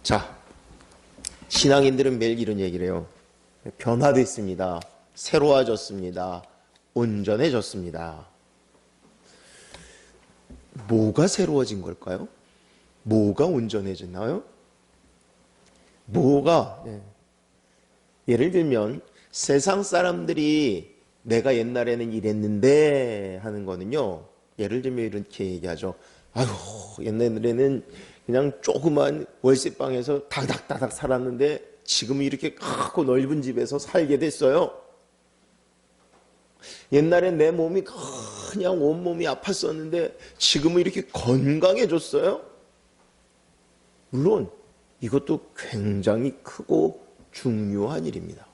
자, 신앙인들은 매일 이런 얘기를 해요. 변화됐습니다. 새로워졌습니다. 온전해졌습니다. 뭐가 새로워진 걸까요? 뭐가 온전해졌나요? 예를 들면 세상 사람들이 내가 옛날에는 이랬는데 하는 거는요, 예를 들면 이렇게 얘기하죠. 아유, 옛날에는 그냥 조그만 월세방에서 다닥다닥 살았는데 지금은 이렇게 크고 넓은 집에서 살게 됐어요. 옛날엔 내 몸이 그냥 온몸이 아팠었는데 지금은 이렇게 건강해졌어요. 물론 이것도 굉장히 크고 중요한 일입니다.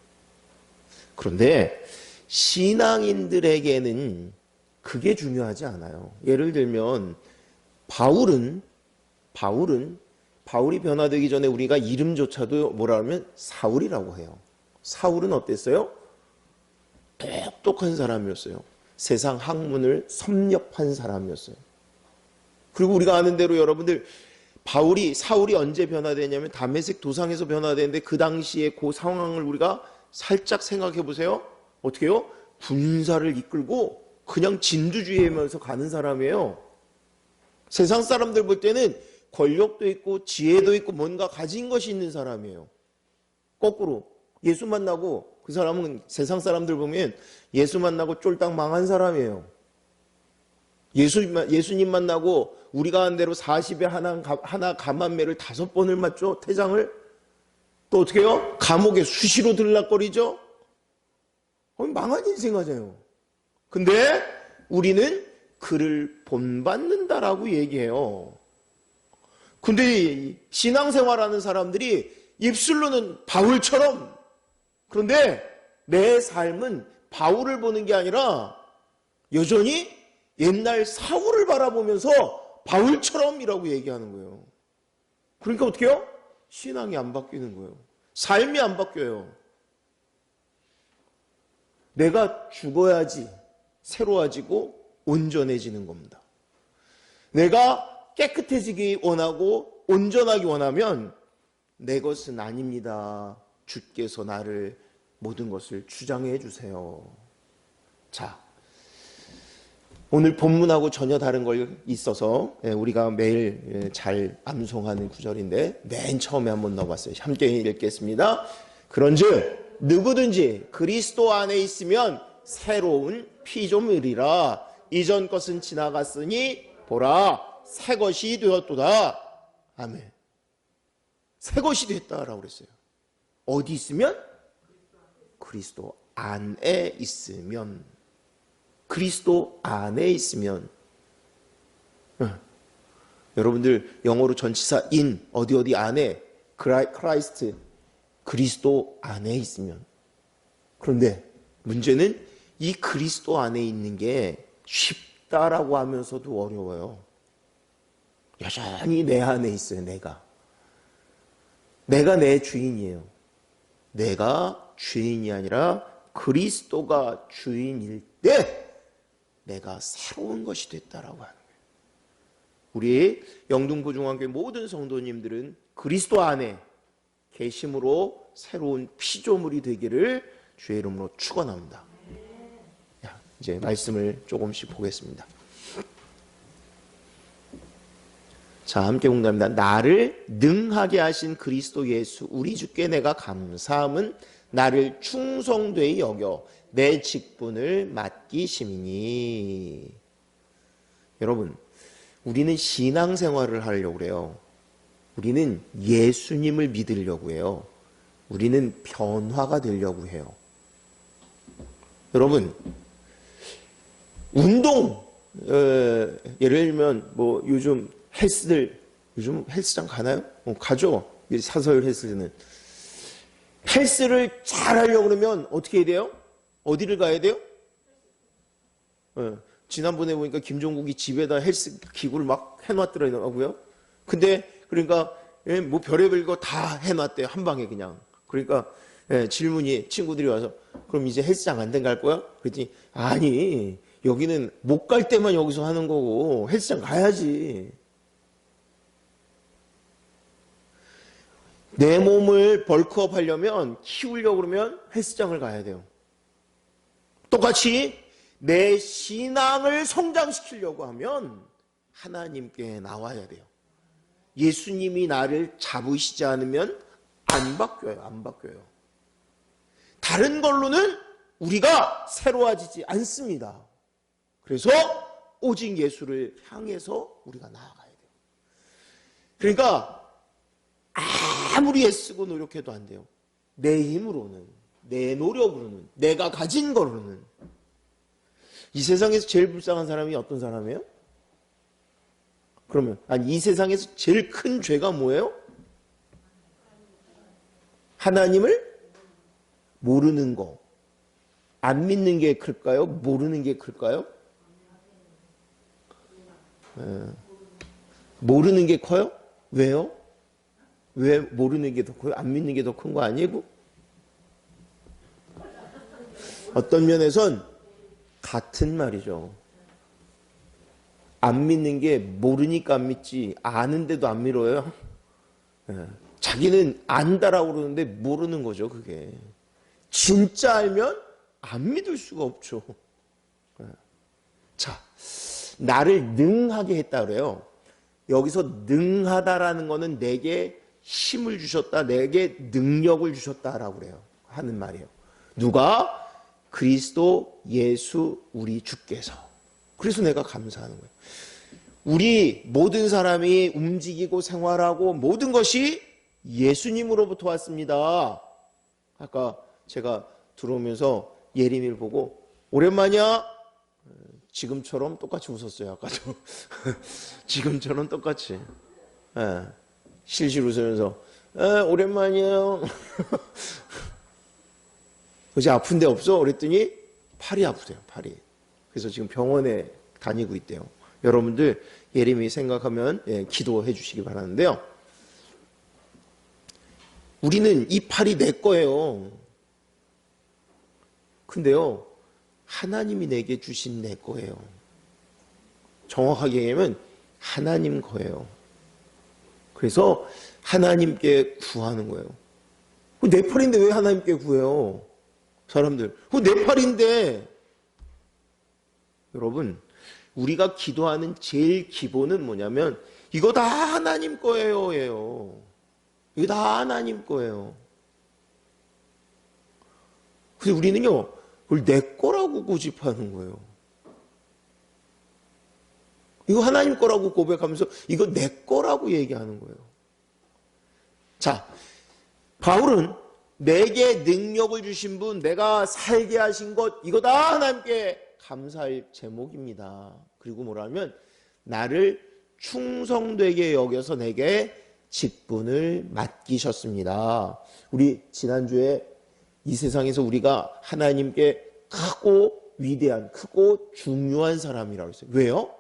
그런데 신앙인들에게는 그게 중요하지 않아요. 예를 들면 바울이 변화되기 전에 우리가 이름조차도 뭐라 하면 사울이라고 해요. 사울은 어땠어요? 똑똑한 사람이었어요. 세상 학문을 섭렵한 사람이었어요. 그리고 우리가 아는 대로 여러분들, 사울이 언제 변화되냐면 다메섹 도상에서 변화되는데 그 당시에 그 상황을 우리가 살짝 생각해 보세요. 어떻게 해요? 군사를 이끌고 그냥 진두지휘하면서 가는 사람이에요. 세상 사람들 볼 때는 권력도 있고 지혜도 있고 뭔가 가진 것이 있는 사람이에요. 거꾸로 예수 만나고 그 사람은 세상 사람들 보면 예수 만나고 쫄딱 망한 사람이에요. 예수님 만나고 우리가 한 대로 40에 하나 감한매를 5번을 맞죠? 태장을. 또 어떻게 해요? 감옥에 수시로 들락거리죠? 망한 인생 하잖아요. 근데 우리는 그를 본받는다라고 얘기해요. 근데 신앙생활하는 사람들이 입술로는 바울처럼, 그런데 내 삶은 바울을 보는 게 아니라 여전히 옛날 사울을 바라보면서 바울처럼이라고 얘기하는 거예요. 그러니까 어떻게 해요? 신앙이 안 바뀌는 거예요. 삶이 안 바뀌어요. 내가 죽어야지 새로워지고 온전해지는 겁니다. 내가 깨끗해지기 원하고 온전하기 원하면 내 것은 아닙니다. 주께서 나를 모든 것을 주장해 주세요. 자, 오늘 본문하고 전혀 다른 걸 있어서 우리가 매일 잘 암송하는 구절인데 맨 처음에 한번 넣어봤어요. 함께 읽겠습니다. 그런즉 누구든지 그리스도 안에 있으면 새로운 피조물이라. 이전 것은 지나갔으니 보라 새 것이 되었도다. 아멘. 새 것이 됐다라고 그랬어요. 어디 있으면? 그리스도 안에 있으면. 그리스도 안에 있으면. 여러분들 영어로 전치사 in, 어디 안에, 크라이스트, 그리스도 안에 있으면. 그런데 문제는 이 그리스도 안에 있는 게 쉽다라고 하면서도 어려워요. 여전히 내 안에 있어요. 내가 내 주인이에요. 내가 주인이 아니라 그리스도가 주인일 때 내가 새로운 것이 됐다라고 하는 거예요. 우리 영등포중앙교회 모든 성도님들은 그리스도 안에 계심으로 새로운 피조물이 되기를 주의 이름으로 축원합니다. 이제 말씀을 조금씩 보겠습니다. 자, 함께 공부합니다. 나를 능하게 하신 그리스도 예수 우리 주께 내가 감사함은 나를 충성되이 여겨 내 직분을 맡기심이니. 여러분, 우리는 신앙생활을 하려고 그래요. 우리는 예수님을 믿으려고 해요. 우리는 변화가 되려고 해요. 여러분, 운동, 예를 들면 요즘 요즘 헬스장 가나요? 가죠. 사설 헬스는. 헬스를 잘 하려고 그러면 어떻게 해야 돼요? 어디를 가야 돼요? 지난번에 보니까 김종국이 집에다 헬스 기구를 막 해놨더라고요. 근데 그러니까 뭐 별의별 거 다 해놨대요. 한 방에 그냥. 그러니까 질문이 친구들이 와서 그럼 이제 헬스장 안 갈 거야? 그랬더니 아니 여기는 못 갈 때만 여기서 하는 거고 헬스장 가야지. 내 몸을 벌크업 하려면, 키우려고 그러면 헬스장을 가야 돼요. 똑같이 내 신앙을 성장시키려고 하면 하나님께 나와야 돼요. 예수님이 나를 잡으시지 않으면 안 바뀌어요. 안 바뀌어요. 다른 걸로는 우리가 새로워지지 않습니다. 그래서 오직 예수를 향해서 우리가 나아가야 돼요. 그러니까 아무리 애쓰고 노력해도 안 돼요. 내 힘으로는, 내 노력으로는, 내가 가진 거로는. 이 세상에서 제일 불쌍한 사람이 어떤 사람이에요? 그러면 이 세상에서 제일 큰 죄가 뭐예요? 하나님을 모르는 거. 안 믿는 게 클까요? 모르는 게 클까요? 모르는 게 커요? 왜요? 왜 모르는 게 더 커요? 안 믿는 게 더 큰 거 아니고? 어떤 면에선 같은 말이죠. 안 믿는 게 모르니까 안 믿지, 아는데도 안 믿어요. 자기는 안다라고 그러는데 모르는 거죠, 그게. 진짜 알면 안 믿을 수가 없죠. 자, 나를 능하게 했다 그래요. 여기서 능하다라는 거는 내게 힘을 주셨다, 내게 능력을 주셨다라고 그래요. 하는 말이에요. 누가? 그리스도 예수 우리 주께서. 그래서 내가 감사하는 거예요. 우리 모든 사람이 움직이고 생활하고 모든 것이 예수님으로부터 왔습니다. 아까 제가 들어오면서 예림이를 보고 오랜만이야? 지금처럼 똑같이 웃었어요. 아까도. 지금처럼 똑같이. 실실 웃으면서 오랜만이에요. 어제 아픈 데 없어? 그랬더니 팔이 아프대요. 팔이. 그래서 지금 병원에 다니고 있대요. 여러분들 예림이 생각하면 기도해 주시기 바라는데요. 우리는 이 팔이 내 거예요. 근데요, 하나님이 내게 주신 내 거예요. 정확하게 얘기하면 하나님 거예요. 그래서 하나님께 구하는 거예요. 내 팔인데 왜 하나님께 구해요? 사람들, 내 팔인데. 여러분, 우리가 기도하는 제일 기본은 뭐냐면 이거 다 하나님 거예요. 예요. 이거 다 하나님 거예요. 근데 우리는요, 그걸 내 거라고 고집하는 거예요. 이거 하나님 거라고 고백하면서 이거 내 거라고 얘기하는 거예요. 자, 바울은 내게 능력을 주신 분, 내가 살게 하신 것, 이거 다 하나님께 감사할 제목입니다. 그리고 뭐라면 나를 충성되게 여겨서 내게 직분을 맡기셨습니다. 우리 지난주에 이 세상에서 우리가 하나님께 크고 위대한, 크고 중요한 사람이라고 했어요. 왜요?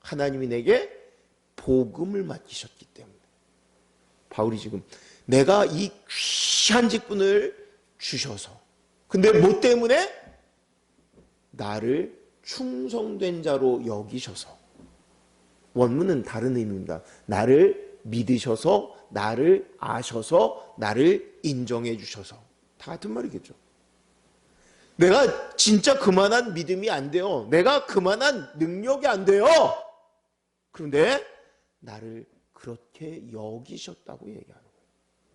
하나님이 내게 복음을 맡기셨기 때문에. 바울이 지금 내가 이 귀한 직분을 주셔서, 근데 뭐 때문에? 나를 충성된 자로 여기셔서. 원문은 다른 의미입니다. 나를 믿으셔서, 나를 아셔서, 나를 인정해 주셔서. 다 같은 말이겠죠. 내가 진짜 그만한 믿음이 안 돼요. 내가 그만한 능력이 안 돼요. 그런데 나를 그렇게 여기셨다고 얘기하는 거예요.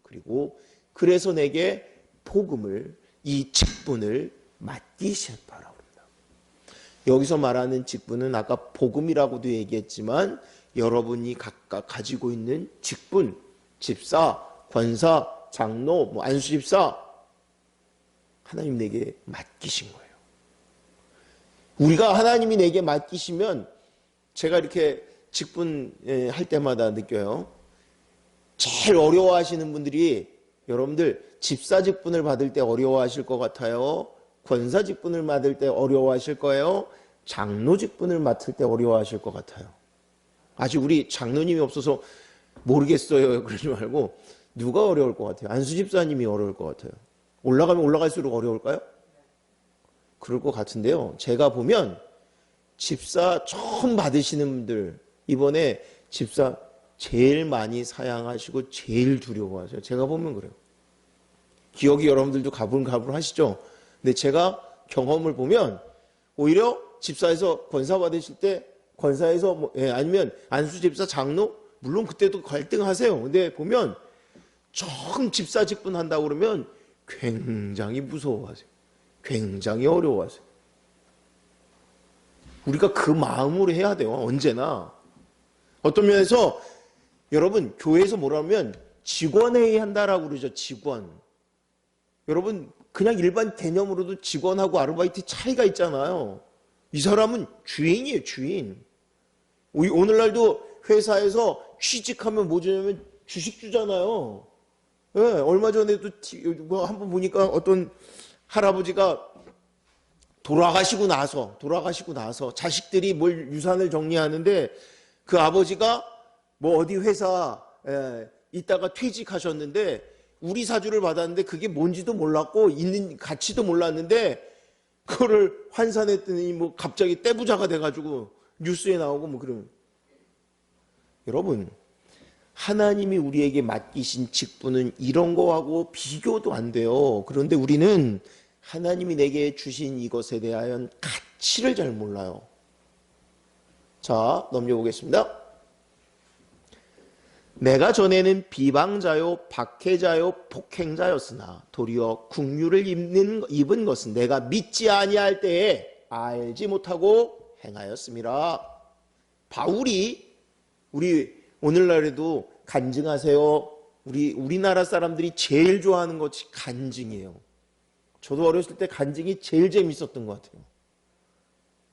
그리고 그래서 내게 복음을, 이 직분을 맡기셨다라고 합니다. 여기서 말하는 직분은 아까 복음이라고도 얘기했지만 여러분이 각각 가지고 있는 직분, 집사, 권사, 장로, 안수집사, 하나님 내게 맡기신 거예요. 우리가 하나님이 내게 맡기시면, 제가 이렇게 직분 할 때마다 느껴요. 제일 어려워하시는 분들이, 여러분들 집사 직분을 받을 때 어려워하실 것 같아요. 권사 직분을 맡을 때 어려워하실 거예요. 장로 직분을 맡을 때 어려워하실 것 같아요. 아직 우리 장로님이 없어서 모르겠어요. 그러지 말고, 누가 어려울 것 같아요? 안수집사님이 어려울 것 같아요. 올라가면 올라갈수록 어려울까요? 그럴 것 같은데요. 제가 보면 집사 처음 받으시는 분들, 이번에 집사 제일 많이 사양하시고 제일 두려워하세요. 제가 보면 그래요. 기억이 여러분들도 가불가불 하시죠? 근데 제가 경험을 보면 오히려 집사에서 권사 받으실 때 권사에서 아니면 안수 집사 장로 물론 그때도 갈등하세요. 근데 보면 처음 집사 직분 한다고 그러면 굉장히 무서워하세요. 굉장히 어려워하세요. 우리가 그 마음으로 해야 돼요. 언제나. 어떤 면에서 여러분 교회에서 뭐라면 직원회의 한다라고 그러죠. 직원. 여러분 그냥 일반 개념으로도 직원하고 아르바이트 차이가 있잖아요. 이 사람은 주인이에요. 주인. 오늘날도 회사에서 취직하면 뭐 주냐면 주식 주잖아요. 네, 얼마 전에도 한번 보니까 어떤 할아버지가 돌아가시고 나서 자식들이 뭘 유산을 정리하는데 그 아버지가 뭐 어디 회사 있다가 퇴직하셨는데 우리 사주를 받았는데 그게 뭔지도 몰랐고 있는 가치도 몰랐는데 그거를 환산했더니 뭐 갑자기 떼부자가 돼가지고 뉴스에 나오고 뭐 그러면 여러분 하나님이 우리에게 맡기신 직분은 이런 거하고 비교도 안 돼요. 그런데 우리는 하나님이 내게 주신 이것에 대하여 가치를 잘 몰라요. 자, 넘겨보겠습니다. 내가 전에는 비방자요, 박해자요, 폭행자였으나 도리어 국류를 입은 것은 내가 믿지 아니할 때에 알지 못하고 행하였음이라. 바울이 우리 오늘날에도 간증하세요. 우리나라 사람들이 제일 좋아하는 것이 간증이에요. 저도 어렸을 때 간증이 제일 재밌었던 것 같아요.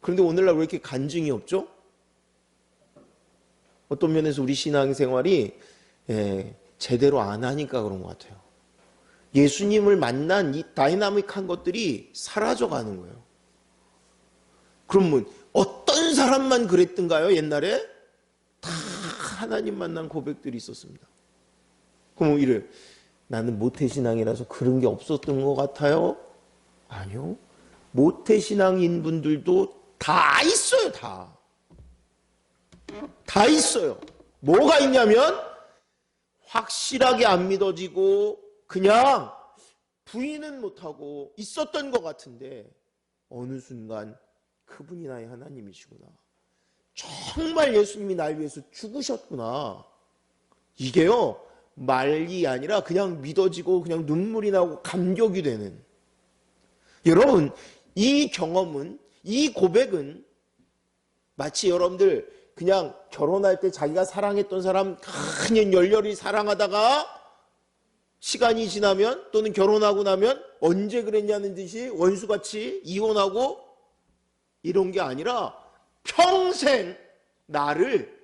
그런데 오늘날 왜 이렇게 간증이 없죠? 어떤 면에서 우리 신앙생활이 제대로 안 하니까 그런 것 같아요. 예수님을 만난 이 다이나믹한 것들이 사라져가는 거예요. 그럼 뭐 어떤 사람만 그랬던가요? 옛날에? 다 하나님 만난 고백들이 있었습니다. 그럼 이래요. 나는 모태신앙이라서 그런 게 없었던 것 같아요? 아니요. 모태신앙인 분들도 다 있어요. 다 있어요. 뭐가 있냐면 확실하게 안 믿어지고 그냥 부인은 못하고 있었던 것 같은데 어느 순간 그분이 나의 하나님이시구나. 정말 예수님이 날 위해서 죽으셨구나. 이게요. 말이 아니라 그냥 믿어지고 그냥 눈물이 나고 감격이 되는. 여러분 이 경험은 이 고백은 마치 여러분들 그냥 결혼할 때 자기가 사랑했던 사람 그냥 열렬히 사랑하다가 시간이 지나면 또는 결혼하고 나면 언제 그랬냐는 듯이 원수같이 이혼하고 이런 게 아니라 평생 나를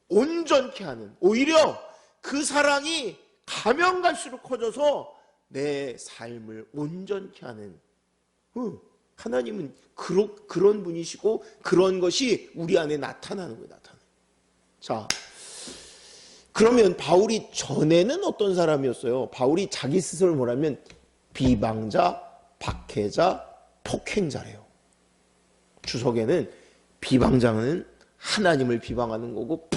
온전케 하는, 오히려 그 사랑이 가면 갈수록 커져서 내 삶을 온전케 하는 하나님은 그런 분이시고 그런 것이 우리 안에 나타나는 거예요. 자, 그러면 바울이 전에는 어떤 사람이었어요? 바울이 자기 스스로를 뭐라면 비방자, 박해자, 폭행자래요. 주석에는 비방자는 하나님을 비방하는 거고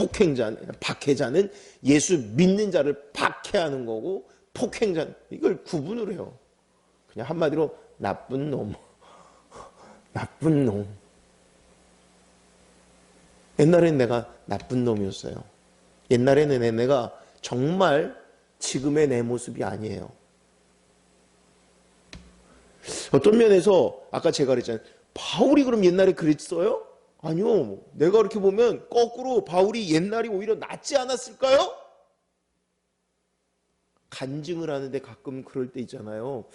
박해자는 예수 믿는 자를 박해하는 거고 폭행자는 이걸 구분을 해요. 그냥 한마디로 나쁜 놈. 나쁜 놈. 옛날엔 내가 나쁜 놈이었어요. 옛날에는 내가 정말 지금의 내 모습이 아니에요. 어떤 면에서 아까 제가 그랬잖아요. 바울이 그럼 옛날에 그랬어요? 아니요. 내가 그렇게 보면 거꾸로 바울이 옛날이 오히려 낫지 않았을까요? 간증을 하는데 가끔 그럴 때 있잖아요.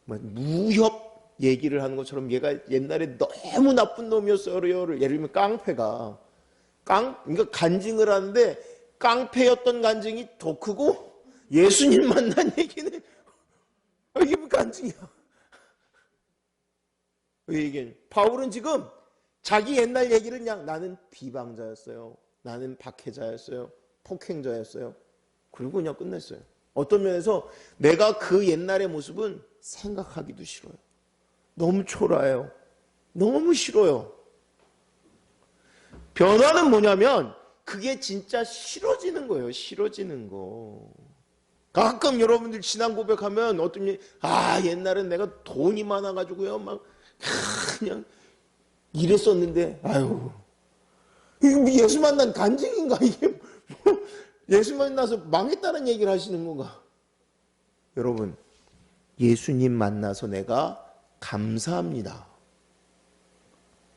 무협 얘기를 하는 것처럼 얘가 옛날에 너무 나쁜 놈이었어요. 예를 들면 깡패가. 그러니까 간증을 하는데 깡패였던 간증이 더 크고 예수님 만난 얘기는 이게 뭐 간증이야. 왜 얘기해? 바울은 지금 자기 옛날 얘기를 그냥 나는 비방자였어요. 나는 박해자였어요. 폭행자였어요. 그리고 그냥 끝냈어요. 어떤 면에서 내가 그 옛날의 모습은 생각하기도 싫어요. 너무 초라해요. 너무 싫어요. 변화는 뭐냐면 그 그게 진짜 싫어지는 거예요. 싫어지는 거. 가끔 여러분들 신앙 고백하면 어떤 옛날엔 내가 돈이 많아가지고요 막 그냥 이랬었는데 아유 이게 예수 만난 간증인가 이게 뭐 예수 만나서 망했다는 얘기를 하시는 건가? 여러분 예수님 만나서 내가 감사합니다.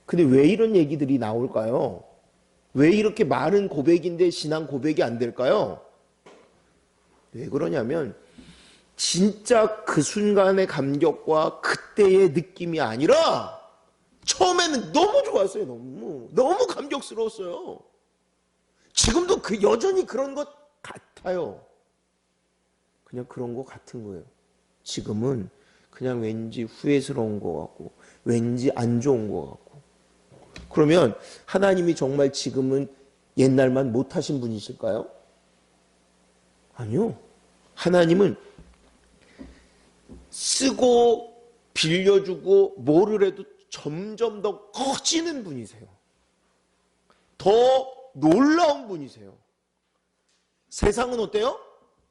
근데 왜 이런 얘기들이 나올까요? 왜 이렇게 많은 고백인데 신앙 고백이 안 될까요? 왜 그러냐면 진짜 그 순간의 감격과 그때의 느낌이 아니라 처음에는 너무 좋았어요. 너무 감격스러웠어요. 지금도 여전히 그런 것 같아요. 그냥 그런 것 같은 거예요. 지금은 그냥 왠지 후회스러운 것 같고 왠지 안 좋은 것 같고. 그러면 하나님이 정말 지금은 옛날만 못하신 분이실까요? 아니요. 하나님은 쓰고 빌려주고 뭐를 해도 점점 더 커지는 분이세요. 더 놀라운 분이세요. 세상은 어때요?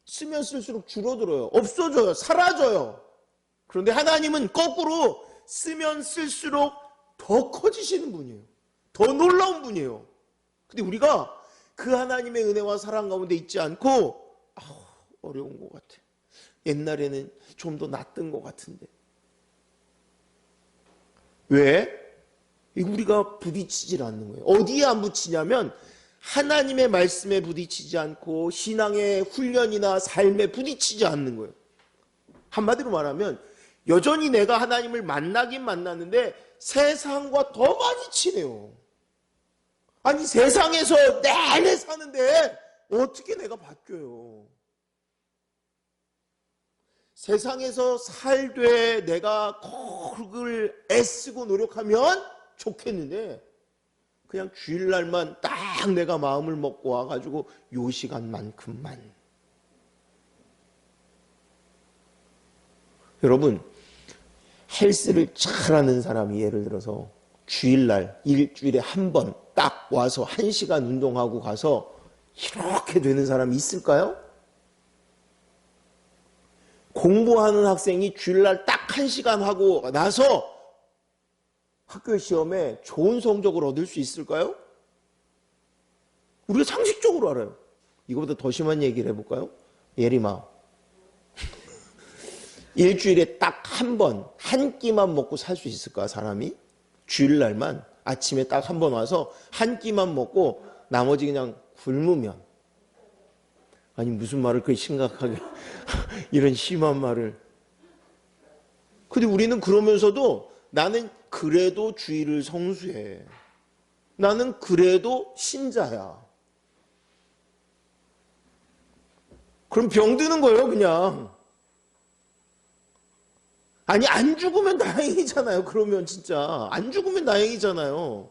쓰면 쓸수록 줄어들어요. 없어져요. 사라져요. 그런데 하나님은 거꾸로 쓰면 쓸수록 더 커지시는 분이에요. 더 놀라운 분이에요. 근데 우리가 그 하나님의 은혜와 사랑 가운데 있지 않고 어려운 것 같아. 옛날에는 좀 더 낫던 것 같은데. 왜? 우리가 부딪히질 않는 거예요. 어디에 안 부딪히냐면 하나님의 말씀에 부딪히지 않고 신앙의 훈련이나 삶에 부딪히지 않는 거예요. 한마디로 말하면 여전히 내가 하나님을 만나긴 만났는데 세상과 더 많이 친해요. 아니 세상에서 내내 사는데 어떻게 내가 바뀌어요? 세상에서 살되 내가 그걸 애쓰고 노력하면 좋겠는데 그냥 주일날만 딱 내가 마음을 먹고 와가지고 요 시간만큼만. 여러분 헬스를 잘하는 사람이 예를 들어서 주일날 일주일에 한 번 딱 와서 1시간 운동하고 가서 이렇게 되는 사람이 있을까요? 공부하는 학생이 주일날 딱 1시간 하고 나서 학교 시험에 좋은 성적을 얻을 수 있을까요? 우리가 상식적으로 알아요. 이거보다 더 심한 얘기를 해볼까요? 예림아, 일주일에 딱 한 번, 한 끼만 먹고 살 수 있을까, 사람이? 주일날만 아침에 딱 한 번 와서 한 끼만 먹고 나머지 그냥 굶으면. 아니, 무슨 말을 그렇게 심각하게, 이런 심한 말을. 근데 우리는 그러면서도 나는 그래도 주일을 성수해. 나는 그래도 신자야. 그럼 병드는 거예요, 그냥. 아니, 안 죽으면 다행이잖아요. 그러면 진짜. 안 죽으면 다행이잖아요.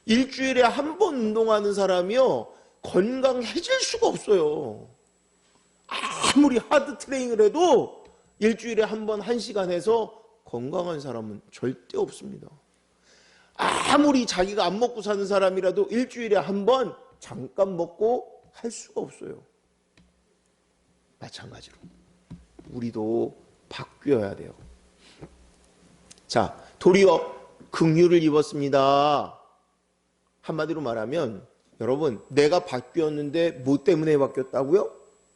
일주일에 한 번 운동하는 사람이요, 건강해질 수가 없어요. 아무리 하드 트레이닝을 해도 일주일에 한 번 1시간 해서 건강한 사람은 절대 없습니다. 아무리 자기가 안 먹고 사는 사람이라도 일주일에 한 번 잠깐 먹고 할 수가 없어요. 마찬가지로 우리도 바뀌어야 돼요. 자, 도리어 긍휼을 입었습니다. 한마디로 말하면 여러분, 내가 바뀌었는데 뭐 때문에 바뀌었다고요?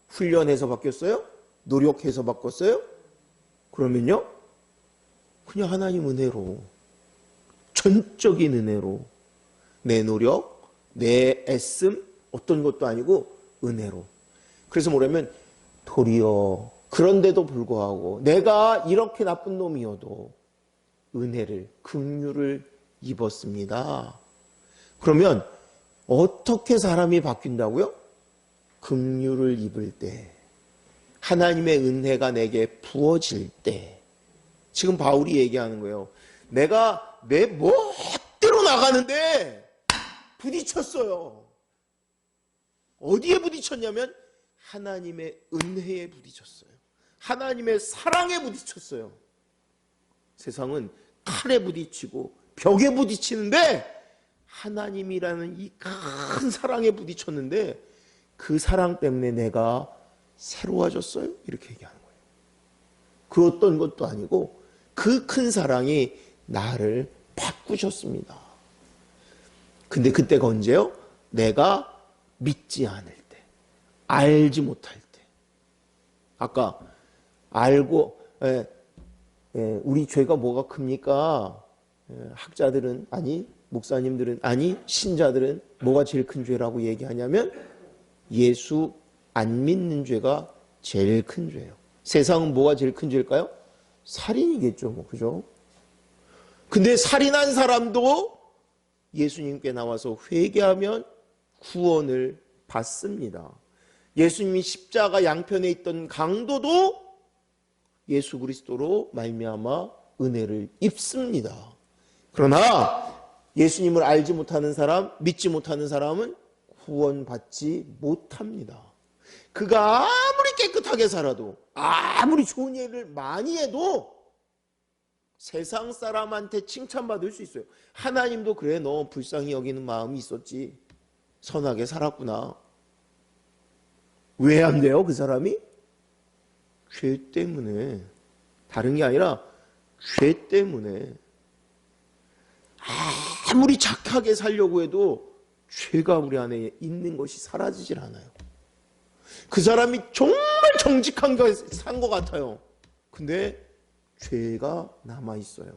훈련해서 바뀌었어요? 노력해서 바꿨어요? 그러면요, 그냥 하나님 은혜로, 전적인 은혜로, 내 노력, 내 애씀, 어떤 것도 아니고 은혜로. 그래서 뭐냐면 도리어 그런데도 불구하고 내가 이렇게 나쁜 놈이어도 은혜를, 긍휼을 입었습니다. 그러면 어떻게 사람이 바뀐다고요? 긍휼을 입을 때, 하나님의 은혜가 내게 부어질 때. 지금 바울이 얘기하는 거예요. 내가 내 멋대로 나가는데 부딪혔어요. 어디에 부딪혔냐면 하나님의 은혜에 부딪혔어요. 하나님의 사랑에 부딪혔어요. 세상은 칼에 부딪히고 벽에 부딪히는데 하나님이라는 이 큰 사랑에 부딪혔는데 그 사랑 때문에 내가 새로워졌어요? 이렇게 얘기하는 거예요. 그 어떤 것도 아니고 그 큰 사랑이 나를 바꾸셨습니다. 근데 그때가 언제요? 내가 믿지 않을 때, 알지 못할 때. 아까 알고 우리 죄가 뭐가 큽니까? 학자들은 아니, 목사님들은 아니, 신자들은 뭐가 제일 큰 죄라고 얘기하냐면 예수 안 믿는 죄가 제일 큰 죄예요. 세상은 뭐가 제일 큰 죄일까요? 살인이겠죠, 뭐, 그죠? 근데 살인한 사람도 예수님께 나와서 회개하면 구원을 받습니다. 예수님이 십자가 양편에 있던 강도도 예수 그리스도로 말미암아 은혜를 입습니다. 그러나 예수님을 알지 못하는 사람, 믿지 못하는 사람은 구원받지 못합니다. 그가 아무리 깨끗하게 살아도, 아무리 좋은 일을 많이 해도 세상 사람한테 칭찬받을 수 있어요. 하나님도 그래, 너 불쌍히 여기는 마음이 있었지. 선하게 살았구나. 왜 안 돼요, 그 사람이? 죄 때문에. 다른 게 아니라 죄 때문에. 아무리 착하게 살려고 해도 죄가 우리 안에 있는 것이 사라지질 않아요. 그 사람이 정말 정직한 거 산 것 같아요. 근데 죄가 남아있어요.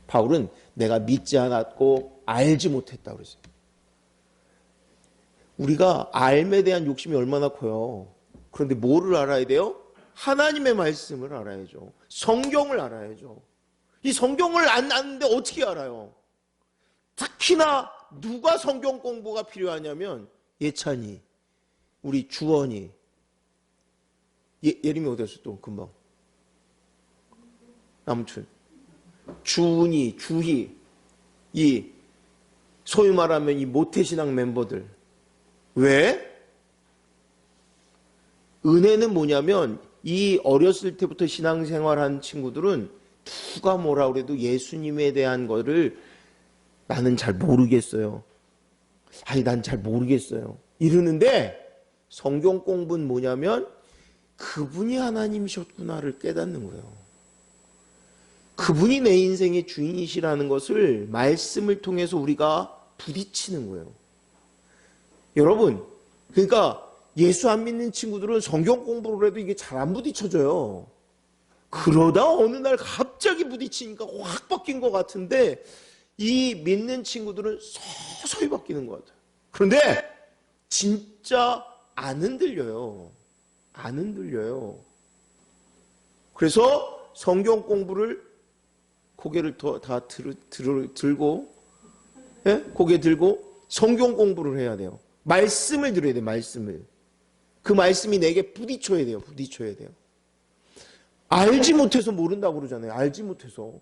바울은 내가 믿지 않았고 알지 못했다 그랬어요. 우리가 알에 대한 욕심이 얼마나 커요. 그런데 뭐를 알아야 돼요? 하나님의 말씀을 알아야죠. 성경을 알아야죠. 이 성경을 안 아는데 어떻게 알아요? 특히나 누가 성경 공부가 필요하냐면 예찬이, 우리 주원이, 예림이 어디 갔어 또 금방? 아무튼 주은이, 주희, 이 소위 말하면 이 모태신앙 멤버들. 왜? 은혜는 뭐냐면 이 어렸을 때부터 신앙생활한 친구들은 누가 뭐라 그래도 예수님에 대한 거를 나는 잘 모르겠어요. 아니 난 잘 모르겠어요. 이러는데 성경 공부는 뭐냐면 그분이 하나님이셨구나를 깨닫는 거예요. 그분이 내 인생의 주인이시라는 것을 말씀을 통해서 우리가 부딪히는 거예요. 여러분, 그러니까 예수 안 믿는 친구들은 성경 공부를 해도 이게 잘 안 부딪혀져요. 그러다 어느 날 갑자기 부딪히니까 확 바뀐 것 같은데 이 믿는 친구들은 서서히 바뀌는 것 같아요. 그런데 진짜 안 흔들려요. 안 흔들려요. 그래서 성경 공부를 고개를 다 들고 고개 들고 성경 공부를 해야 돼요. 말씀을 들어야 돼요. 말씀을. 그 말씀이 내게 부딪혀야 돼요. 부딪혀야 돼요. 알지 못해서 모른다고 그러잖아요. 알지 못해서.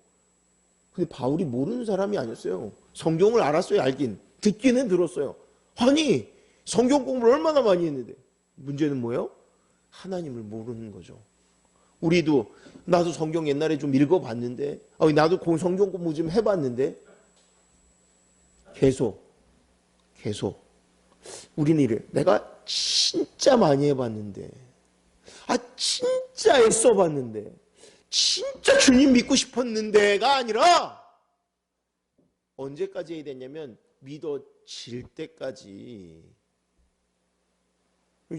근데 바울이 모르는 사람이 아니었어요. 성경을 알았어요. 알긴. 듣기는 들었어요. 아니 성경 공부를 얼마나 많이 했는데 문제는 뭐예요? 하나님을 모르는 거죠. 우리도 나도 성경 옛날에 좀 읽어봤는데 나도 성경 공부 좀 해봤는데 계속 우리는 이래. 내가 진짜 많이 해봤는데 진짜 애써봤는데 진짜 주님 믿고 싶었는데가 아니라 언제까지 해야 되냐면 믿어질 때까지.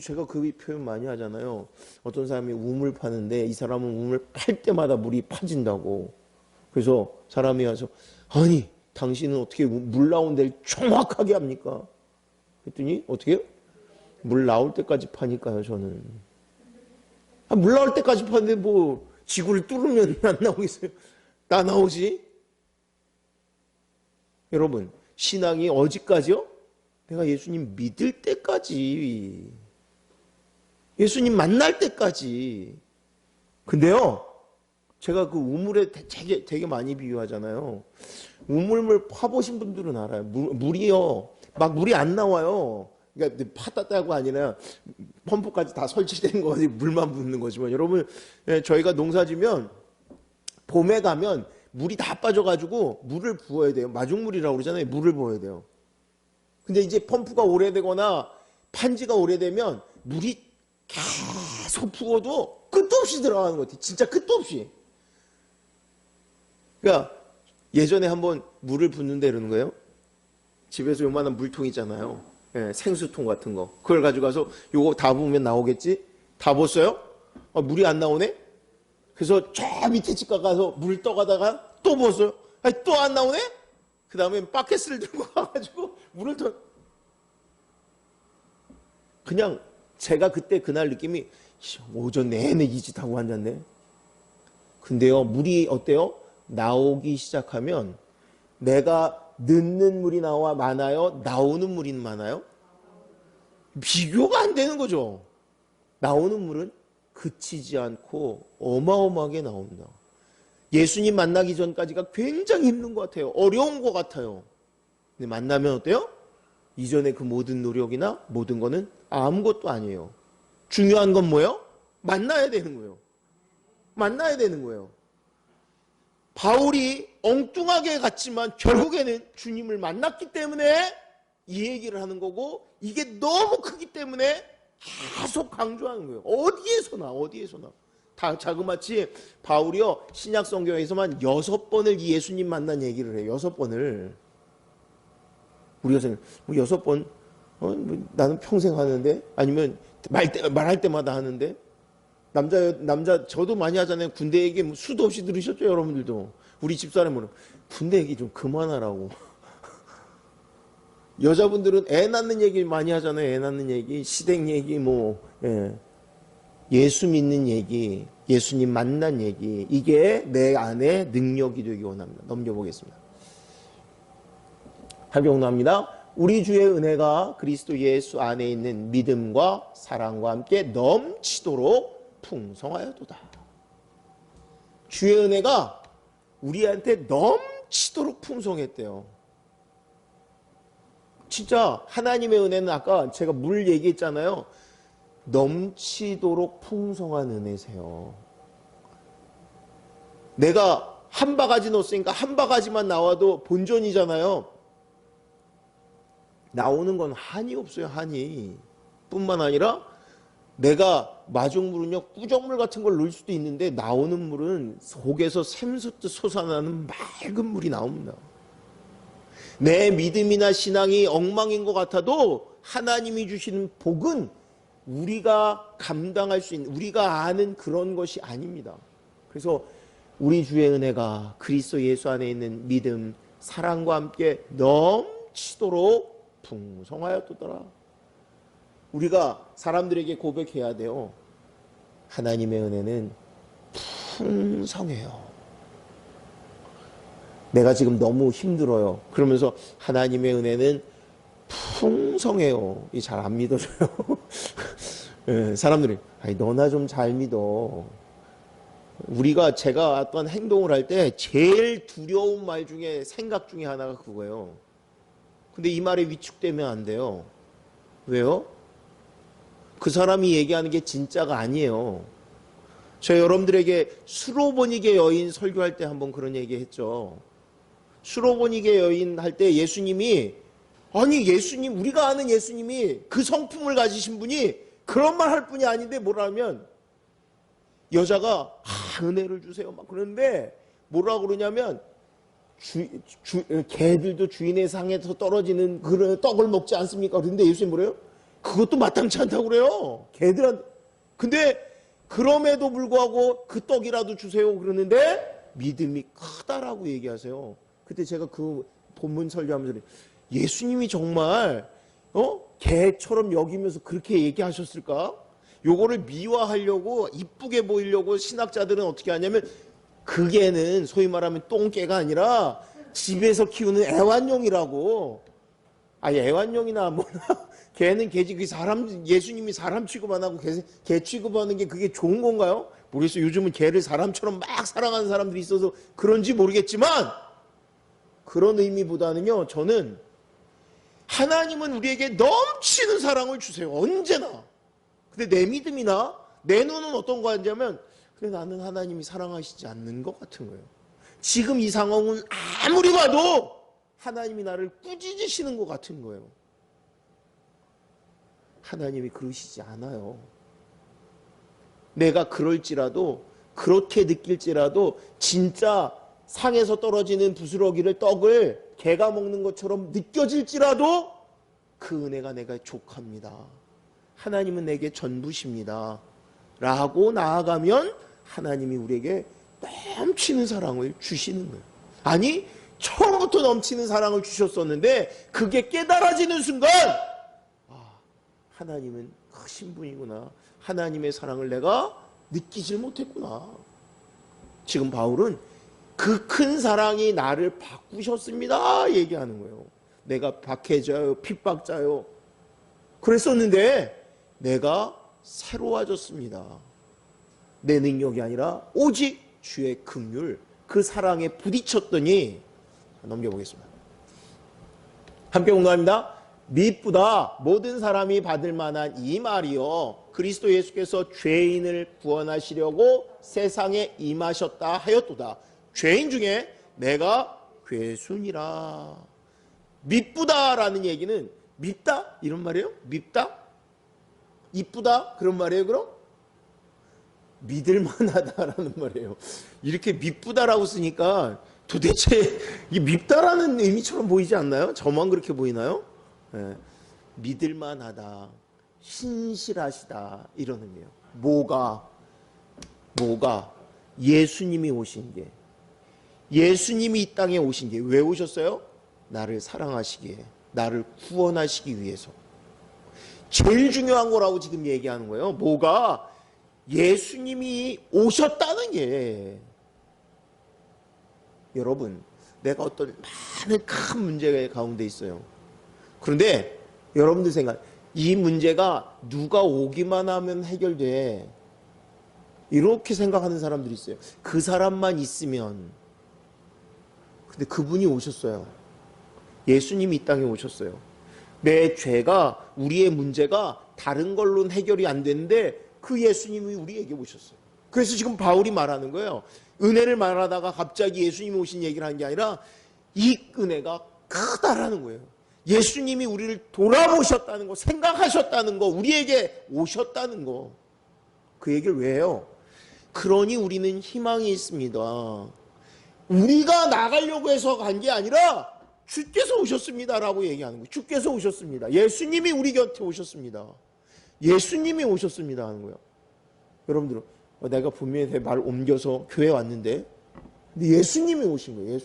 제가 그 표현 많이 하잖아요. 어떤 사람이 우물 파는데 이 사람은 우물 팔 때마다 물이 파진다고. 그래서 사람이 와서 아니 당신은 어떻게 물 나온 데를 정확하게 합니까? 그랬더니 어떻게 해요? 물 나올 때까지 파니까요. 저는 물 나올 때까지 파는데 뭐 지구를 뚫으면 안 나오겠어요? 다 나오지? 여러분 신앙이 어디까지요? 내가 예수님 믿을 때까지, 예수님 만날 때까지. 근데요 제가 그 우물에 되게 많이 비유하잖아요. 우물물 파보신 분들은 알아요. 물이요 막 물이 안 나와요. 그러니까 파다다고 아니라 펌프까지 다 설치된 거지 물만 붓는 거지만 여러분 저희가 농사지면 봄에 가면 물이 다 빠져가지고 물을 부어야 돼요. 마중물이라고 그러잖아요. 물을 부어야 돼요. 근데 이제 펌프가 오래되거나 판지가 오래되면 물이 계속 부어도 끝도 없이 들어가는 것 같아요. 진짜 끝도 없이. 그러니까 예전에 한번 물을 붓는데 이러는 거예요. 집에서 요만한 물통 있잖아요. 예, 생수통 같은 거. 그걸 가져가서 요거 다 부으면 나오겠지? 다 부었어요? 물이 안 나오네? 그래서 저 밑에 집 가서 물 떠가다가 또 부었어요. 또 안 나오네? 그 다음에 바켓을 들고 가가지고 물을 더. 그냥 제가 그때 그날 느낌이 오전 내내 이 짓 하고 앉았네. 근데요, 물이 어때요? 나오기 시작하면 내가 넣는 물이 나와 많아요? 나오는 물이 많아요? 비교가 안 되는 거죠. 나오는 물은 그치지 않고 어마어마하게 나옵니다. 예수님 만나기 전까지가 굉장히 힘든 것 같아요. 어려운 것 같아요. 근데 만나면 어때요? 이전에 그 모든 노력이나 모든 거는 아무것도 아니에요. 중요한 건 뭐예요? 만나야 되는 거예요. 만나야 되는 거예요. 바울이 엉뚱하게 갔지만 결국에는 주님을 만났기 때문에 이 얘기를 하는 거고, 이게 너무 크기 때문에 계속 강조하는 거예요. 어디에서나. 다 자그마치 바울이요, 신약 성경에서만 6번을 이 예수님 만난 얘기를 해요. 6번을. 우리가 생각, 6번, 나는 평생 하는데? 아니면 말할 때마다 하는데? 저도 많이 하잖아요. 군대 얘기 수도 없이 들으셨죠, 여러분들도. 우리 집사람은 군대 얘기 좀 그만하라고. 여자분들은 애 낳는 얘기 많이 하잖아요. 애 낳는 얘기, 시댁 얘기, 예수 믿는 얘기, 예수님 만난 얘기. 이게 내 안에 능력이 되기 원합니다. 넘겨보겠습니다. 합용합니다. 우리 주의 은혜가 그리스도 예수 안에 있는 믿음과 사랑과 함께 넘치도록 풍성하여도다. 주의 은혜가 우리한테 넘치도록 풍성했대요. 진짜 하나님의 은혜는 아까 제가 물 얘기했잖아요. 넘치도록 풍성한 은혜세요. 내가 한 바가지 넣었으니까 한 바가지만 나와도 본전이잖아요. 나오는 건 한이 없어요. 한이. 뿐만 아니라 내가 마중물은요, 꾸정물 같은 걸 넣을 수도 있는데 나오는 물은 속에서 샘솟듯 솟아나는 맑은 물이 나옵니다. 내 믿음이나 신앙이 엉망인 것 같아도 하나님이 주시는 복은 우리가 감당할 수 있는, 우리가 아는 그런 것이 아닙니다. 그래서 우리 주의 은혜가 그리스도 예수 안에 있는 믿음, 사랑과 함께 넘치도록 풍성하였도다. 우리가 사람들에게 고백해야 돼요. 하나님의 은혜는 풍성해요. 내가 지금 너무 힘들어요. 그러면서 하나님의 은혜는 풍성해요. 이 잘 안 믿어져요. 네, 사람들이 너나 좀 잘 믿어. 제가 어떤 행동을 할 때 제일 두려운 말 중에, 생각 중에 하나가 그거예요. 근데 이 말에 위축되면 안 돼요. 왜요? 그 사람이 얘기하는 게 진짜가 아니에요. 저 여러분들에게 수로보니게 여인 설교할 때 한번 그런 얘기 했죠. 수로보니게 여인 할 때 예수님이, 우리가 아는 예수님이 그 성품을 가지신 분이 그런 말 할 분이 아닌데 뭐라면, 여자가 은혜를 주세요 막 그러는데 뭐라 그러냐면, 개들도 주인의 상에서 떨어지는 그런 떡을 먹지 않습니까? 그런데 예수님 뭐래요? 그것도 마땅치 않다고 그래요. 개들한테. 근데 그럼에도 불구하고 그 떡이라도 주세요 그러는데 믿음이 크다라고 얘기하세요. 그때 제가 그 본문 설교하면서 예수님이 정말 개처럼 여기면서 그렇게 얘기하셨을까? 요거를 미화하려고, 이쁘게 보이려고 신학자들은 어떻게 하냐면, 그 개는 소위 말하면 똥개가 아니라 집에서 키우는 애완용이라고. 애완용이나 뭐나 개는 개지. 그 예수님이 사람 취급 안 하고 개 취급하는 게 그게 좋은 건가요? 모르겠어요. 요즘은 개를 사람처럼 막 사랑하는 사람들이 있어서 그런지 모르겠지만, 그런 의미보다는요, 저는 하나님은 우리에게 넘치는 사랑을 주세요. 언제나. 근데 내 믿음이나 내 눈은 어떤 거 하냐면, 그래, 나는 하나님이 사랑하시지 않는 것 같은 거예요. 지금 이 상황은 아무리 봐도 하나님이 나를 꾸짖으시는 것 같은 거예요. 하나님이 그러시지 않아요. 내가 그럴지라도, 그렇게 느낄지라도 진짜 상에서 떨어지는 부스러기를, 떡을 개가 먹는 것처럼 느껴질지라도 그 은혜가 내가 족합니다. 하나님은 내게 전부십니다. 라고 나아가면 하나님이 우리에게 넘치는 사랑을 주시는 거예요. 아니, 처음부터 넘치는 사랑을 주셨었는데 그게 깨달아지는 순간, 아, 하나님은 크신 분이구나. 하나님의 사랑을 내가 느끼질 못했구나. 지금 바울은 그 큰 사랑이 나를 바꾸셨습니다 얘기하는 거예요. 내가 박해자요, 핍박자요, 그랬었는데 내가 새로워졌습니다. 내 능력이 아니라 오직 주의 긍휼, 그 사랑에 부딪혔더니, 넘겨보겠습니다. 함께 공부합니다. 미쁘다 모든 사람이 받을 만한 이 말이요, 그리스도 예수께서 죄인을 구원하시려고 세상에 임하셨다 하였도다. 죄인 중에 내가 괴순이라. 미쁘다라는 얘기는 밉다 이런 말이에요? 밉다? 이쁘다 그런 말이에요? 그럼? 믿을만하다라는 말이에요. 이렇게 밉다라고 쓰니까 도대체 이 밉다라는 의미처럼 보이지 않나요? 저만 그렇게 보이나요? 네. 믿을만하다, 신실하시다 이런 의미예요. 뭐가 예수님이 오신 게, 예수님이 이 땅에 오신 게 왜 오셨어요? 나를 사랑하시기에, 나를 구원하시기 위해서. 제일 중요한 거라고 지금 얘기하는 거예요. 뭐가? 예수님이 오셨다는 게. 여러분, 내가 어떤 많은 큰 문제 가운데 있어요. 그런데 여러분들 생각, 이 문제가 누가 오기만 하면 해결돼, 이렇게 생각하는 사람들이 있어요. 그 사람만 있으면. 근데 그분이 오셨어요. 예수님이 이 땅에 오셨어요. 내 죄가, 우리의 문제가 다른 걸로는 해결이 안 되는데 그 예수님이 우리에게 오셨어요. 그래서 지금 바울이 말하는 거예요. 은혜를 말하다가 갑자기 예수님이 오신 얘기를 하는 게 아니라 이 은혜가 크다라는 거예요. 예수님이 우리를 돌아보셨다는 거, 생각하셨다는 거, 우리에게 오셨다는 거. 그 얘기를 왜 해요? 그러니 우리는 희망이 있습니다. 우리가 나가려고 해서 간 게 아니라 주께서 오셨습니다라고 얘기하는 거예요. 주께서 오셨습니다. 예수님이 우리 곁에 오셨습니다. 예수님이 오셨습니다 하는 거예요. 여러분들, 내가 분명히 내 말 옮겨서 교회 왔는데, 근데 예수님이 오신 거예요.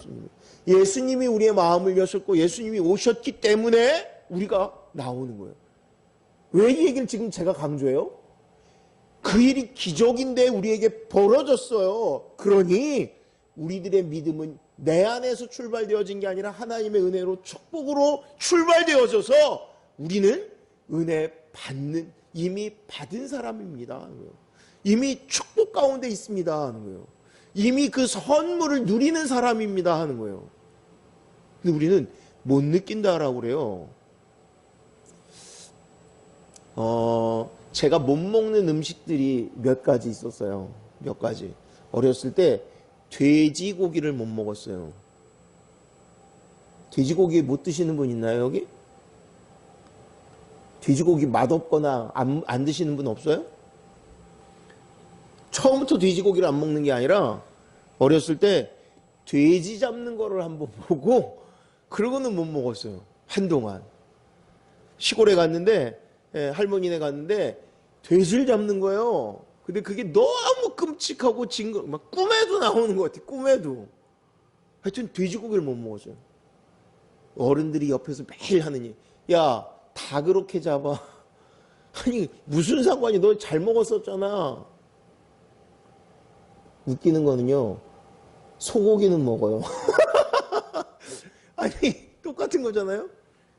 예수님이 우리의 마음을 여셨고 예수님이 오셨기 때문에 우리가 나오는 거예요. 왜 이 얘기를 지금 제가 강조해요? 그 일이 기적인데 우리에게 벌어졌어요. 그러니 우리들의 믿음은 내 안에서 출발되어진 게 아니라 하나님의 은혜로, 축복으로 출발되어져서 우리는 은혜 받는, 이미 받은 사람입니다 하는 거예요. 이미 축복 가운데 있습니다 하는 거예요. 이미 그 선물을 누리는 사람입니다 하는 거예요. 근데 우리는 못 느낀다라고 그래요. 제가 못 먹는 음식들이 몇 가지 있었어요. 몇 가지. 어렸을 때 돼지고기를 못 먹었어요. 돼지고기 못 드시는 분 있나요, 여기? 돼지고기 맛없거나 안 드시는 분 없어요? 처음부터 돼지고기를 안 먹는 게 아니라 어렸을 때 돼지 잡는 거를 한번 보고 그러고는 못 먹었어요. 한동안. 시골에 갔는데, 할머니네 갔는데 돼지를 잡는 거예요. 근데 그게 너무 끔찍하고 막 꿈에도 나오는 것 같아. 꿈에도. 하여튼 돼지고기를 못 먹었어요. 어른들이 옆에서 매일 하는 얘기. 야, 다 그렇게 잡아. 아니, 무슨 상관이, 너 잘 먹었었잖아. 웃기는 거는요, 소고기는 먹어요. 아니, 똑같은 거잖아요.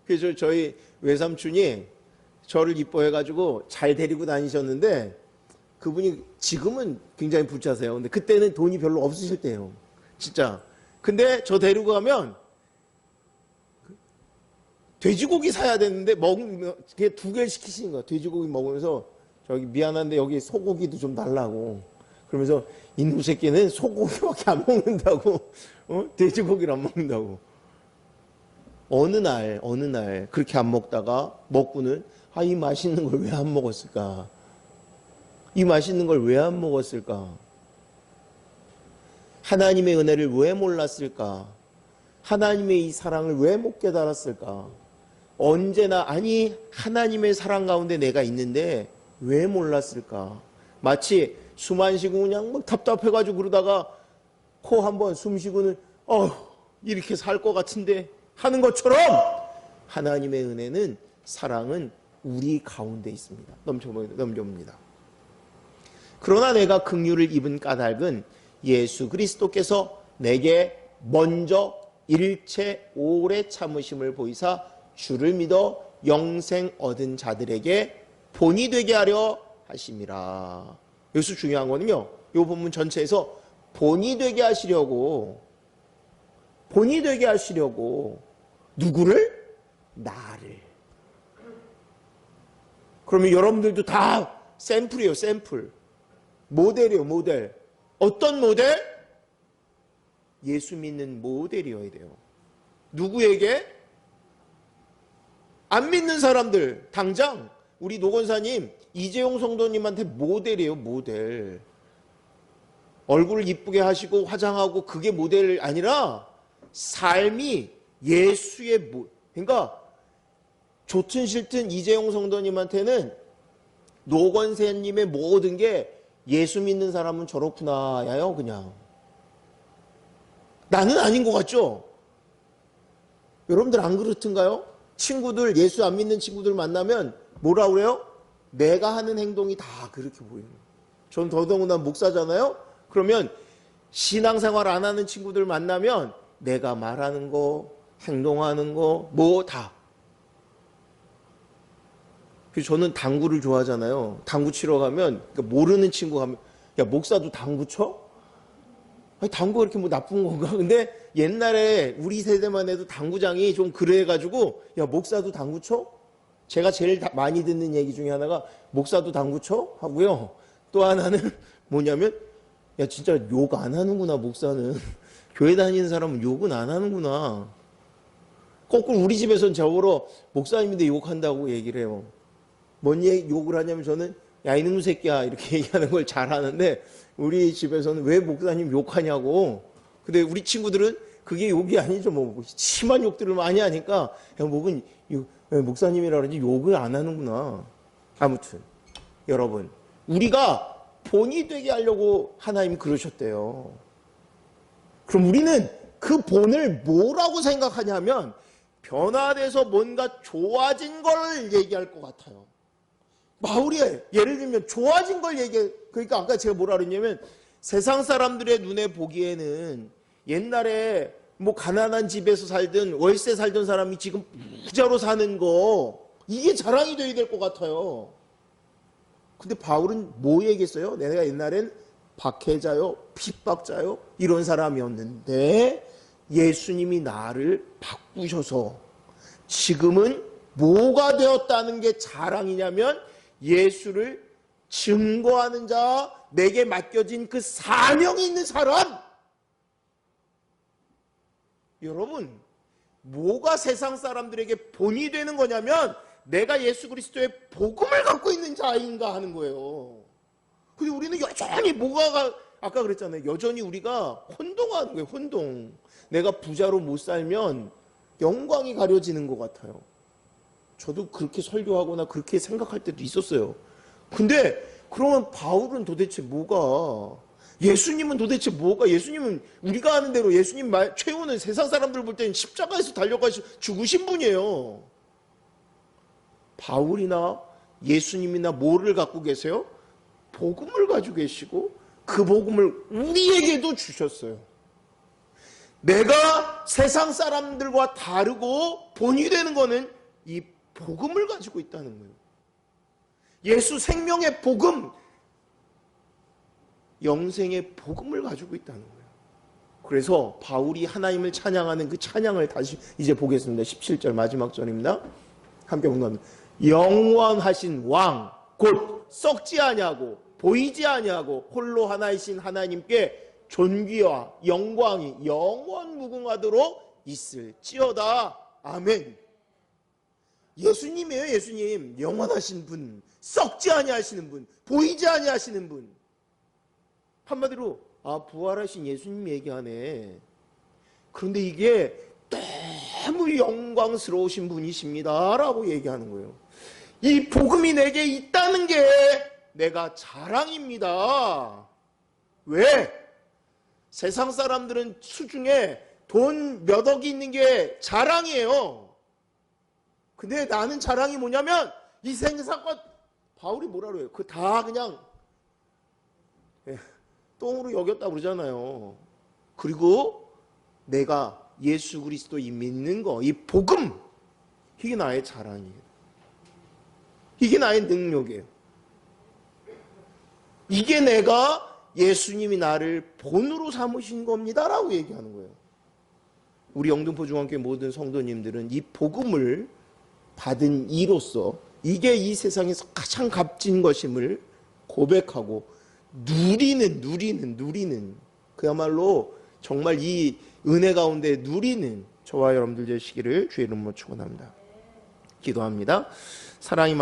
그래서 저희 외삼촌이 저를 이뻐해가지고 잘 데리고 다니셨는데, 그분이 지금은 굉장히 부자세요. 근데 그때는 돈이 별로 없으실 때예요. 진짜. 근데 저 데리고 가면 돼지고기 사야 되는데 먹으면 두 개를 시키시는 거야. 돼지고기 먹으면서 저기 미안한데 여기 소고기도 좀 달라고. 그러면서 이놈 새끼는 소고기밖에 안 먹는다고, 돼지고기를 안 먹는다고. 어느 날 그렇게 안 먹다가 먹고는 이 맛있는 걸 왜 안 먹었을까? 이 맛있는 걸 왜 안 먹었을까? 하나님의 은혜를 왜 몰랐을까? 하나님의 이 사랑을 왜 못 깨달았을까? 언제나 하나님의 사랑 가운데 내가 있는데 왜 몰랐을까? 마치 숨 안 쉬고 그냥 막 답답해가지고 그러다가 코 한번 숨 쉬고는 이렇게 살 것 같은데 하는 것처럼 하나님의 은혜는, 사랑은 우리 가운데 있습니다. 넘쳐봅니다. 그러나 내가 긍휼을 입은 까닭은 예수 그리스도께서 내게 먼저 일체 오래 참으심을 보이사 주를 믿어 영생 얻은 자들에게 본이 되게 하려 하심이라. 여기서 중요한 거는요, 이 본문 전체에서 본이 되게 하시려고 누구를? 나를. 그러면 여러분들도 다 샘플이에요, 샘플. 모델이에요, 모델. 어떤 모델? 예수 믿는 모델이어야 돼요. 누구에게? 안 믿는 사람들. 당장 우리 노건사님, 이재용 성도님한테 모델이에요, 모델. 얼굴을 이쁘게 하시고 화장하고 그게 모델이 아니라 삶이 예수의 그러니까 좋든 싫든 이재용 성도님한테는 노건사님의 모든 게 예수 믿는 사람은 저렇구나야요, 그냥. 나는 아닌 것 같죠? 여러분들 안 그렇든가요? 친구들, 예수 안 믿는 친구들 만나면 뭐라 그래요? 내가 하는 행동이 다 그렇게 보이는 거예요. 전 더더구나 목사잖아요? 그러면 신앙생활 안 하는 친구들 만나면 내가 말하는 거, 행동하는 거, 다. 그래서 저는 당구를 좋아하잖아요. 당구 치러 가면, 모르는 친구 가면, 야, 목사도 당구 쳐? 당구가 그렇게 나쁜 건가? 근데 옛날에 우리 세대만 해도 당구장이 좀 그래가지고, 야, 목사도 당구 쳐? 제가 제일 많이 듣는 얘기 중에 하나가, 목사도 당구 쳐? 하고요. 또 하나는 뭐냐면, 야, 진짜 욕 안 하는구나, 목사는. 교회 다니는 사람은 욕은 안 하는구나. 거꾸로 우리 집에서는 저보러 목사님인데 욕한다고 얘기를 해요. 뭔 욕을 하냐면 저는 야, 이놈 새끼야 이렇게 얘기하는 걸 잘하는데 우리 집에서는 왜 목사님 욕하냐고. 근데 우리 친구들은 그게 욕이 아니죠. 뭐 심한 욕들을 많이 하니까 야, 목사님이라 그러지 욕을 안 하는구나. 아무튼 여러분, 우리가 본이 되게 하려고 하나님 그러셨대요. 그럼 우리는 그 본을 뭐라고 생각하냐면 변화돼서 뭔가 좋아진 걸 얘기할 것 같아요. 바울이 예를 들면 좋아진 걸 그러니까 아까 제가 뭐라 그랬냐면 세상 사람들의 눈에 보기에는 옛날에 가난한 집에서 살든 월세 살던 사람이 지금 부자로 사는 거, 이게 자랑이 돼야 될 것 같아요. 근데 바울은 뭐 얘기했어요? 내가 옛날엔 박해자요, 핍박자요, 이런 사람이었는데 예수님이 나를 바꾸셔서 지금은 뭐가 되었다는 게 자랑이냐면 예수를 증거하는 자, 내게 맡겨진 그 사명이 있는 사람. 여러분, 뭐가 세상 사람들에게 본이 되는 거냐면 내가 예수 그리스도의 복음을 갖고 있는 자인가 하는 거예요. 근데 우리는 여전히 아까 그랬잖아요. 여전히 우리가 혼동하는 거예요. 혼동. 내가 부자로 못 살면 영광이 가려지는 것 같아요. 저도 그렇게 설교하거나 그렇게 생각할 때도 있었어요. 근데 그러면 바울은 도대체 예수님은 도대체 예수님은 우리가 아는 대로 예수님 최후는 세상 사람들 볼 때는 십자가에서 달려가서 죽으신 분이에요. 바울이나 예수님이나 뭐를 갖고 계세요? 복음을 가지고 계시고 그 복음을 우리에게도 주셨어요. 내가 세상 사람들과 다르고 본이 되는 거는 이 복음을 가지고 있다는 거예요. 예수 생명의 복음, 영생의 복음을 가지고 있다는 거예요. 그래서 바울이 하나님을 찬양하는 그 찬양을 다시 이제 보겠습니다. 17절 마지막 절입니다. 함께 봉독합니다. 영원하신 왕, 곧 썩지 아니하고 보이지 아니하고 홀로 하나이신 하나님께 존귀와 영광이 영원 무궁하도록 있을지어다. 아멘. 예수님이에요. 예수님. 영원하신 분, 썩지 아니하시는 분, 보이지 아니하시는 분. 한마디로 부활하신 예수님 얘기하네. 그런데 이게 너무 영광스러우신 분이십니다 라고 얘기하는 거예요. 이 복음이 내게 있다는 게 내가 자랑입니다. 왜? 세상 사람들은 수중에 돈 몇 억이 있는 게 자랑이에요. 근데 나는 자랑이 뭐냐면 이 생사과, 바울이 뭐라 그래요? 그 다 그냥 똥으로 여겼다 그러잖아요. 그리고 내가 예수 그리스도 이 믿는 거, 이 복음, 이게 나의 자랑이에요. 이게 나의 능력이에요. 이게 내가 예수님이 나를 본으로 삼으신 겁니다 라고 얘기하는 거예요. 우리 영등포 중앙교회 모든 성도님들은 이 복음을 받은 이로써 이게 이 세상에서 가장 값진 것임을 고백하고 누리는 그야말로 정말 이 은혜 가운데 누리는 저와 여러분들 되시기를 주의 이름으로 축원합니다. 기도합니다. 사랑이